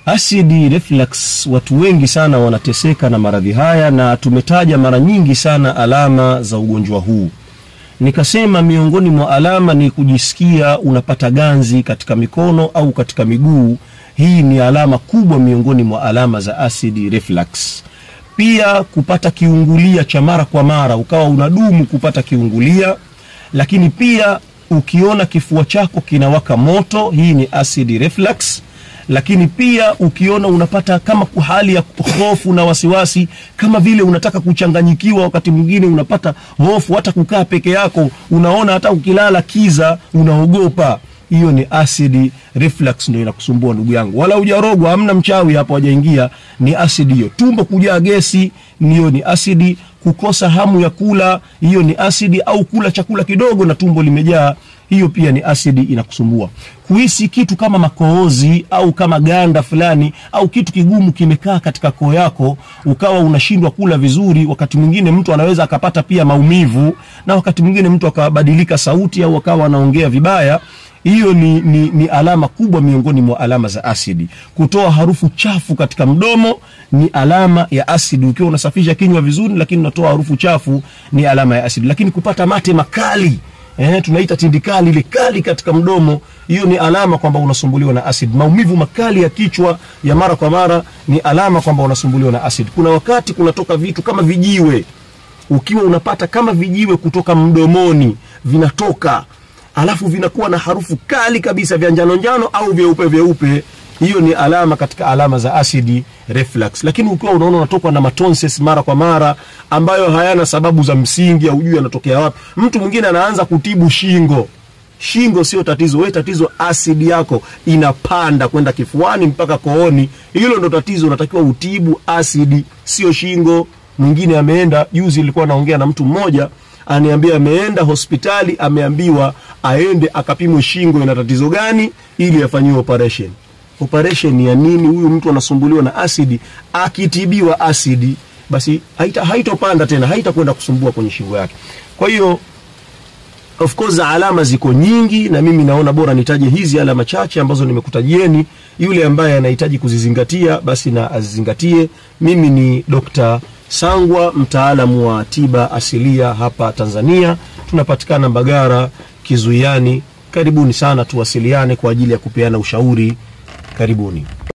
Acid reflux, watu wengi sana wanateseka na maradhi haya, na tumetaja mara nyingi sana alama za ugonjwa huu. Nikasema miongoni mwa alama ni kujisikia unapata ganzi katika mikono au katika miguu. Hii ni alama kubwa miongoni mwa alama za acid reflux. Pia kupata kiungulia cha mara kwa mara, ukawa unadumu kupata kiungulia. Lakini pia ukiona kifua chako kinawaka moto, hii ni acid reflux. Lakini pia ukiona unapata kama hali ya hofu na wasiwasi, kama vile unataka kuchanganyikiwa, wakati mwingine unapata hofu hata kukaa peke yako, unaona hata ukilala kiza unaogopa, hiyo ni acid reflux ndio inakusumbua ndugu yangu. Wala hujarogwa, hamna mchawi hapo hajaingia, ni acid hiyo. Tumbo kujaa gesi, hiyo ni acid. Kukosa hamu ya kula, hiyo ni acid. Au kula chakula kidogo na tumbo limejaa, hiyo pia ni acid inakusumbua. Kuhisi kitu kama makohozi au kama ganda fulani au kitu kigumu kimekaa katika koo yako, ukawa unashindwa kula vizuri. Wakati mwingine mtu anaweza akapata pia maumivu, na wakati mwingine mtu akabadilika sauti au akawa anaongea vibaya. Hiyo ni alama kubwa miongoni mwa alama za acid. Kutoa harufu chafu katika mdomo ni alama ya acid. Ukiwa unasafisha kinywa vizuri lakini unatoa harufu chafu, ni alama ya acid. Lakini kupata mate makali, tunaita tindikali, ile kali katika mdomo, hiyo ni alama kwamba unasumbuliwa na acid. Maumivu makali ya kichwa ya mara kwa mara ni alama kwamba unasumbuliwa na acid. Kuna wakati kunatoka vitu kama vijiwe, ukiwa unapata kama vijiwe kutoka mdomoni vinatoka, alafu vinakuwa na harufu kali kabisa, vya njano au vyeupe, hiyo ni alama katika alama za acid reflux. Lakini ukiwa unaona unatokwa na matonsils mara kwa mara ambayo hayana sababu za msingi, au hujui yanatokea wapi. Mtu mwingine anaanza kutibu shingo. Shingo sio tatizo, wewe tatizo acid yako inapanda kwenda kifuani mpaka kooni. Hilo ndo tatizo, unatakiwa utibu acid, sio shingo. Mwingine ameenda, juzi nilikuwa naongea na mtu mmoja, aniambia ameenda hospitali, ameambiwa aende akapimwe shingo ina tatizo gani ili afanyiwe operation. Operation ya nini? Huyu mtu anasumbuliwa na acid. Akitibiwa acid, basi haitopanda tena, haitakwenda kusumbua kwenye shingo yake. Kwa hiyo of course alama ziko nyingi, na mimi naona bora nitaje hizi alama chache ambazo nimekutajieni. Yule ambaye anahitaji kuzizingatia basi na azizingatie. Mimi ni Dr. Sangwa, mtaalamu wa tiba asilia hapa Tanzania. Tunapatikana Mbagara, Kizuiani. Karibuni sana tuwasiliane kwa ajili ya kupeana ushauri. Karibuni.